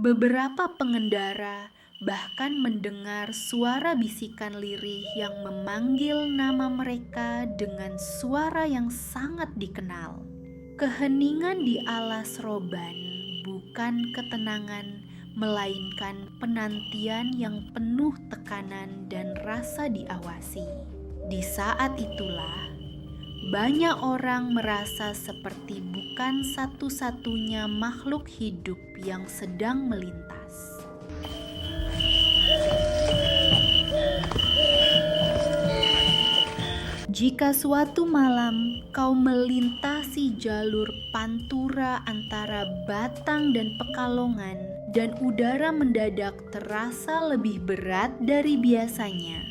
Beberapa pengendara bahkan mendengar suara bisikan lirih yang memanggil nama mereka dengan suara yang sangat dikenal. Keheningan di alas roban bukan ketenangan, melainkan penantian yang penuh tekanan dan rasa diawasi. Di saat itulah banyak orang merasa seperti bukan satu-satunya makhluk hidup yang sedang melintas. Jika suatu malam kau melintasi jalur pantura antara Batang dan Pekalongan dan udara mendadak terasa lebih berat dari biasanya,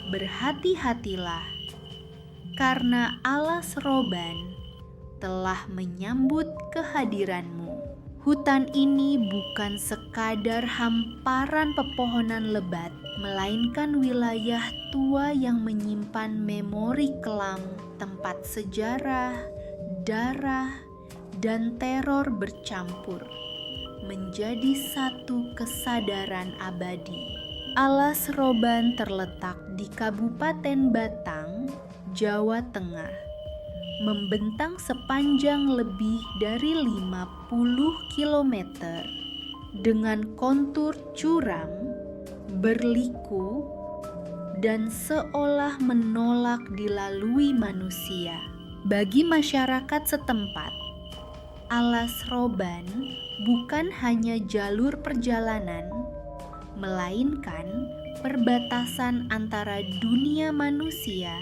berhati-hatilah karena alas roban telah menyambut kehadiranmu. Hutan ini bukan sekadar hamparan pepohonan lebat, melainkan wilayah tua yang menyimpan memori kelam, tempat sejarah, darah, dan teror bercampur menjadi satu kesadaran abadi. Alas roban terletak di Kabupaten Batang, Jawa Tengah, membentang sepanjang lebih dari 50 km dengan kontur curam, berliku, dan seolah menolak dilalui manusia. Bagi masyarakat setempat, alas roban bukan hanya jalur perjalanan, melainkan perbatasan antara dunia manusia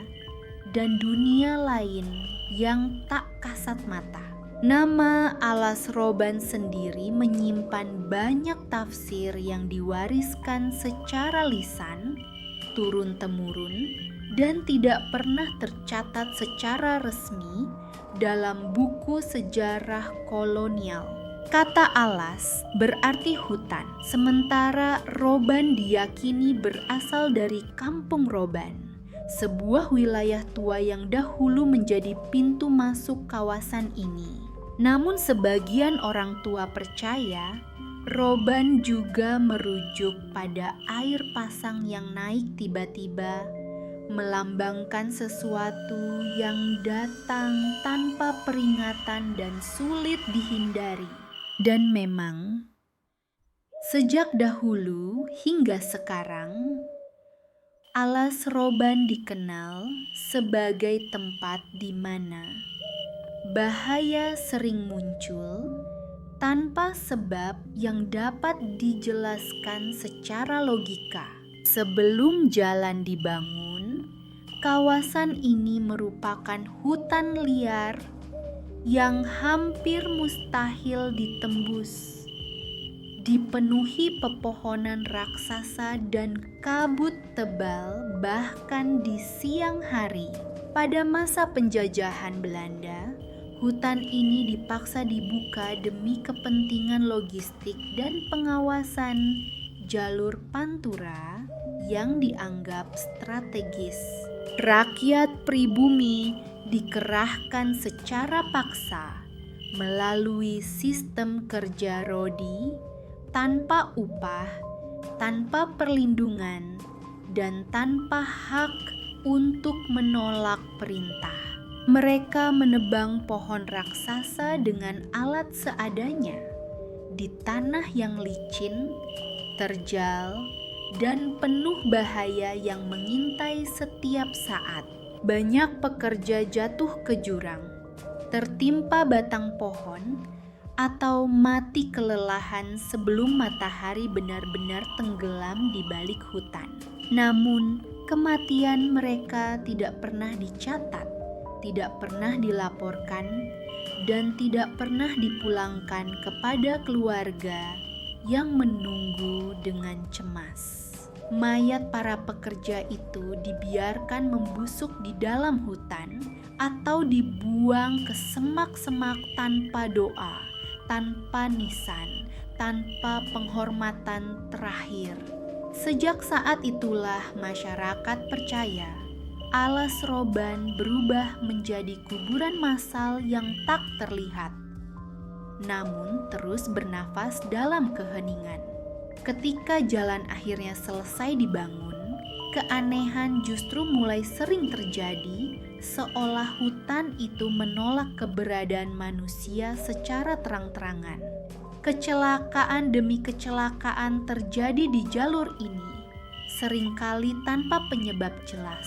dan dunia lain yang tak kasat mata. Nama alas roban sendiri menyimpan banyak tafsir yang diwariskan secara lisan, turun-temurun, dan tidak pernah tercatat secara resmi dalam buku sejarah kolonial. Kata alas berarti hutan, sementara roban diyakini berasal dari Kampung Roban, sebuah wilayah tua yang dahulu menjadi pintu masuk kawasan ini. Namun sebagian orang tua percaya roban juga merujuk pada air pasang yang naik tiba-tiba, melambangkan sesuatu yang datang tanpa peringatan dan sulit dihindari. Dan memang, sejak dahulu hingga sekarang, alas roban dikenal sebagai tempat di mana bahaya sering muncul tanpa sebab yang dapat dijelaskan secara logika. Sebelum jalan dibangun, kawasan ini merupakan hutan liar yang hampir mustahil ditembus, dipenuhi pepohonan raksasa dan kabut tebal bahkan di siang hari. Pada masa penjajahan Belanda, hutan ini dipaksa dibuka demi kepentingan logistik dan pengawasan jalur pantura yang dianggap strategis. Rakyat pribumi dikerahkan secara paksa melalui sistem kerja rodi tanpa upah, tanpa perlindungan, dan tanpa hak untuk menolak perintah. Mereka menebang pohon raksasa dengan alat seadanya di tanah yang licin, terjal, dan penuh bahaya yang mengintai setiap saat. Banyak pekerja jatuh ke jurang, tertimpa batang pohon, atau mati kelelahan sebelum matahari benar-benar tenggelam di balik hutan. Namun, kematian mereka tidak pernah dicatat, tidak pernah dilaporkan, dan tidak pernah dipulangkan kepada keluarga yang menunggu dengan cemas. Mayat para pekerja itu dibiarkan membusuk di dalam hutan atau dibuang ke semak-semak tanpa doa, tanpa nisan, tanpa penghormatan terakhir. Sejak saat itulah masyarakat percaya alas roban berubah menjadi kuburan massal yang tak terlihat, namun terus bernafas dalam keheningan. Ketika jalan akhirnya selesai dibangun, keanehan justru mulai sering terjadi, seolah hutan itu menolak keberadaan manusia secara terang-terangan. Kecelakaan demi kecelakaan terjadi di jalur ini, seringkali tanpa penyebab jelas.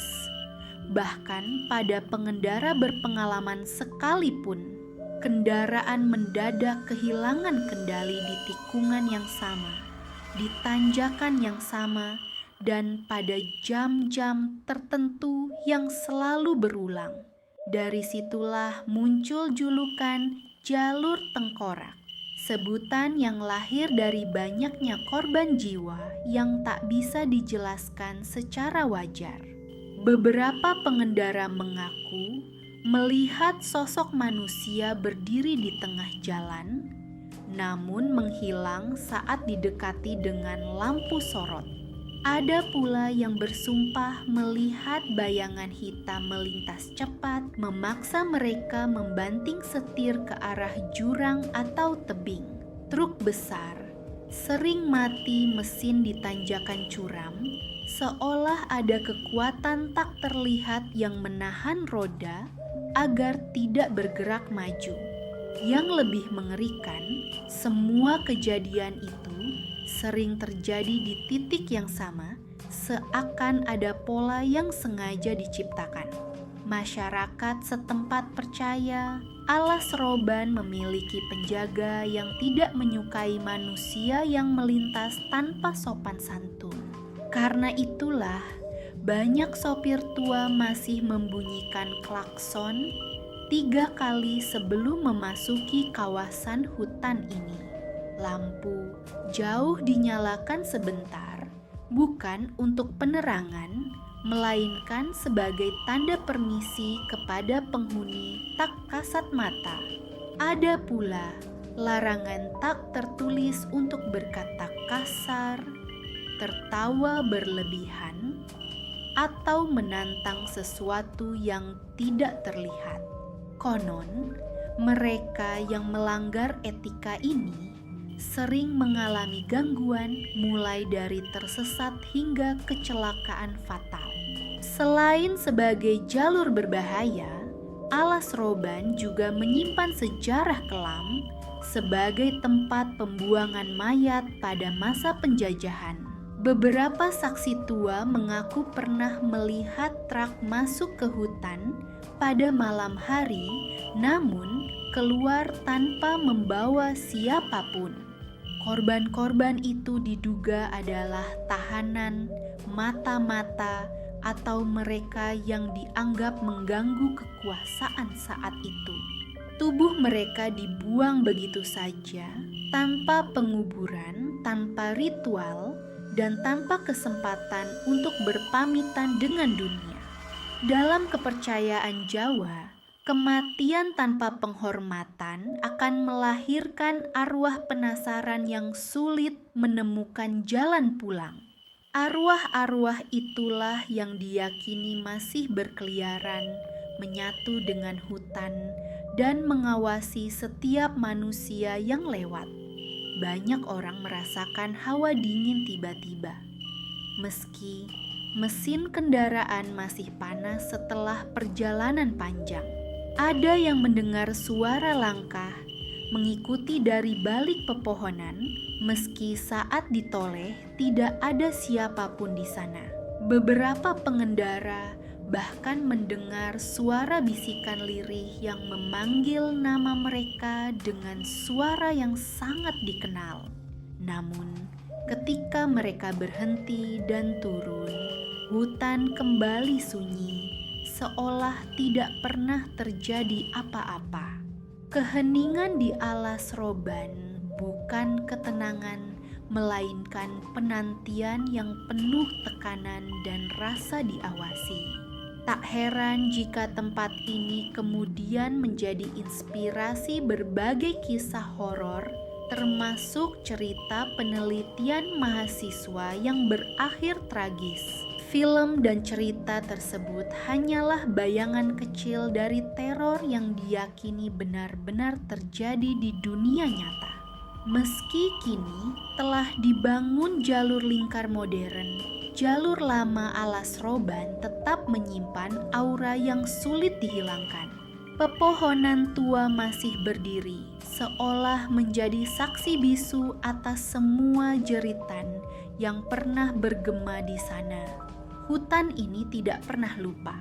Bahkan pada pengendara berpengalaman sekalipun, kendaraan mendadak kehilangan kendali di tikungan yang sama, di tanjakan yang sama, dan pada jam-jam tertentu yang selalu berulang. Dari situlah muncul julukan jalur tengkorak, sebutan yang lahir dari banyaknya korban jiwa yang tak bisa dijelaskan secara wajar. Beberapa pengendara mengaku melihat sosok manusia berdiri di tengah jalan, namun menghilang saat didekati dengan lampu sorot. Ada pula yang bersumpah melihat bayangan hitam melintas cepat, memaksa mereka membanting setir ke arah jurang atau tebing. Truk besar sering mati mesin di tanjakan curam, seolah ada kekuatan tak terlihat yang menahan roda agar tidak bergerak maju. Yang lebih mengerikan, semua kejadian itu sering terjadi di titik yang sama, seakan ada pola yang sengaja diciptakan. Masyarakat setempat percaya alas roban memiliki penjaga yang tidak menyukai manusia yang melintas tanpa sopan santun. Karena itulah, banyak sopir tua masih membunyikan klakson 3 kali sebelum memasuki kawasan hutan ini. Lampu jauh dinyalakan sebentar, bukan untuk penerangan, melainkan sebagai tanda permisi kepada penghuni tak kasat mata. Ada pula larangan tak tertulis untuk berkata kasar, tertawa berlebihan, atau menantang sesuatu yang tidak terlihat. Konon, mereka yang melanggar etika ini sering mengalami gangguan mulai dari tersesat hingga kecelakaan fatal. Selain sebagai jalur berbahaya, alas roban juga menyimpan sejarah kelam sebagai tempat pembuangan mayat pada masa penjajahan. Beberapa saksi tua mengaku pernah melihat truk masuk ke hutan pada malam hari, namun keluar tanpa membawa siapapun. Korban-korban itu diduga adalah tahanan, mata-mata, atau mereka yang dianggap mengganggu kekuasaan saat itu. Tubuh mereka dibuang begitu saja, tanpa penguburan, tanpa ritual, dan tanpa kesempatan untuk berpamitan dengan dunia. Dalam kepercayaan Jawa, kematian tanpa penghormatan akan melahirkan arwah penasaran yang sulit menemukan jalan pulang. Arwah-arwah itulah yang diyakini masih berkeliaran, menyatu dengan hutan, dan mengawasi setiap manusia yang lewat. Banyak orang merasakan hawa dingin tiba-tiba. Meski mesin kendaraan masih panas setelah perjalanan panjang. Ada yang mendengar suara langkah mengikuti dari balik pepohonan, meski saat ditoleh tidak ada siapapun di sana. Beberapa pengendara bahkan mendengar suara bisikan lirih yang memanggil nama mereka dengan suara yang sangat dikenal. Namun, ketika mereka berhenti dan turun, hutan kembali sunyi, seolah tidak pernah terjadi apa-apa. Keheningan di alas roban bukan ketenangan, melainkan penantian yang penuh tekanan dan rasa diawasi. Tak heran jika tempat ini kemudian menjadi inspirasi berbagai kisah horor, termasuk cerita penelitian mahasiswa yang berakhir tragis. Film dan cerita tersebut hanyalah bayangan kecil dari teror yang diyakini benar-benar terjadi di dunia nyata. Meski kini telah dibangun jalur lingkar modern, jalur lama alas roban tetap menyimpan aura yang sulit dihilangkan. Pepohonan tua masih berdiri, seolah menjadi saksi bisu atas semua jeritan yang pernah bergema di sana. Hutan ini tidak pernah lupa,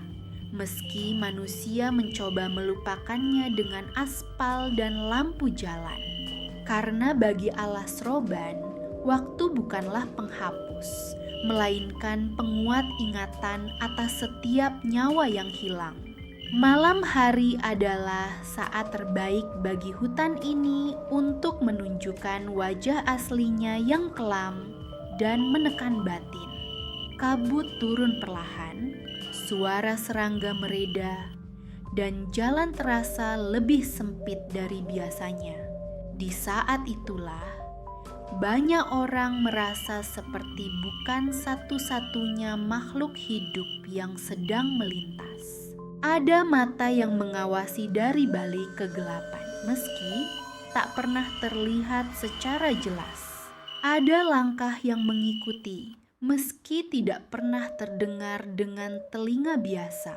meski manusia mencoba melupakannya dengan aspal dan lampu jalan. Karena bagi alas roban, waktu bukanlah penghapus, melainkan penguat ingatan atas setiap nyawa yang hilang. Malam hari adalah saat terbaik bagi hutan ini untuk menunjukkan wajah aslinya yang kelam dan menekan batin. Kabut turun perlahan, suara serangga mereda, dan jalan terasa lebih sempit dari biasanya. Di saat itulah, banyak orang merasa seperti bukan satu-satunya makhluk hidup yang sedang melintas. Ada mata yang mengawasi dari balik kegelapan, meski tak pernah terlihat secara jelas. Ada langkah yang mengikuti, meski tidak pernah terdengar dengan telinga biasa,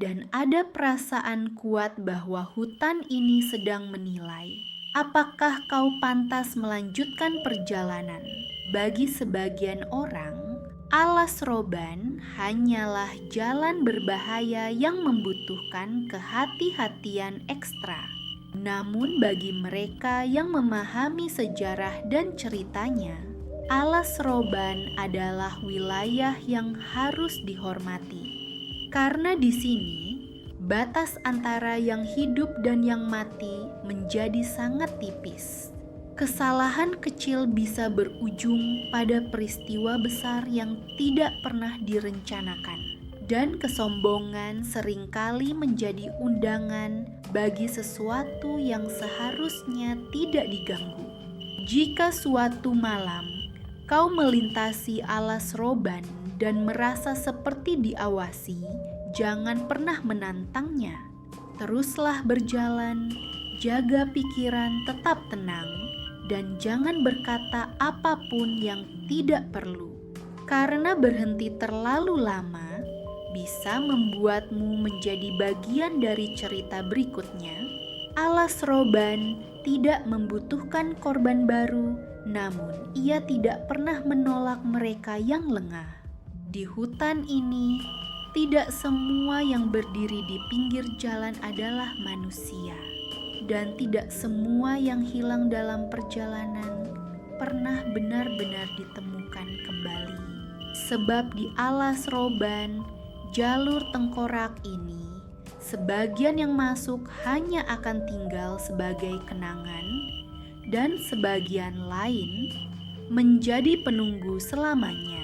dan ada perasaan kuat bahwa hutan ini sedang menilai apakah kau pantas melanjutkan perjalanan. Bagi sebagian orang, alas roban hanyalah jalan berbahaya yang membutuhkan kehati-hatian ekstra. Namun bagi mereka yang memahami sejarah dan ceritanya, alas roban adalah wilayah yang harus dihormati. Karena di sini, batas antara yang hidup dan yang mati menjadi sangat tipis. Kesalahan kecil bisa berujung pada peristiwa besar yang tidak pernah direncanakan. Dan kesombongan seringkali menjadi undangan bagi sesuatu yang seharusnya tidak diganggu. Jika suatu malam kau melintasi alas roban dan merasa seperti diawasi, jangan pernah menantangnya. Teruslah berjalan, jaga pikiran tetap tenang, dan jangan berkata apapun yang tidak perlu. Karena berhenti terlalu lama bisa membuatmu menjadi bagian dari cerita berikutnya. Alas roban tidak membutuhkan korban baru, namun ia tidak pernah menolak mereka yang lengah. Di hutan ini, tidak semua yang berdiri di pinggir jalan adalah manusia, dan tidak semua yang hilang dalam perjalanan pernah benar-benar ditemukan kembali. Sebab di alas roban, jalur tengkorak ini, sebagian yang masuk hanya akan tinggal sebagai kenangan, dan sebagian lain menjadi penunggu selamanya.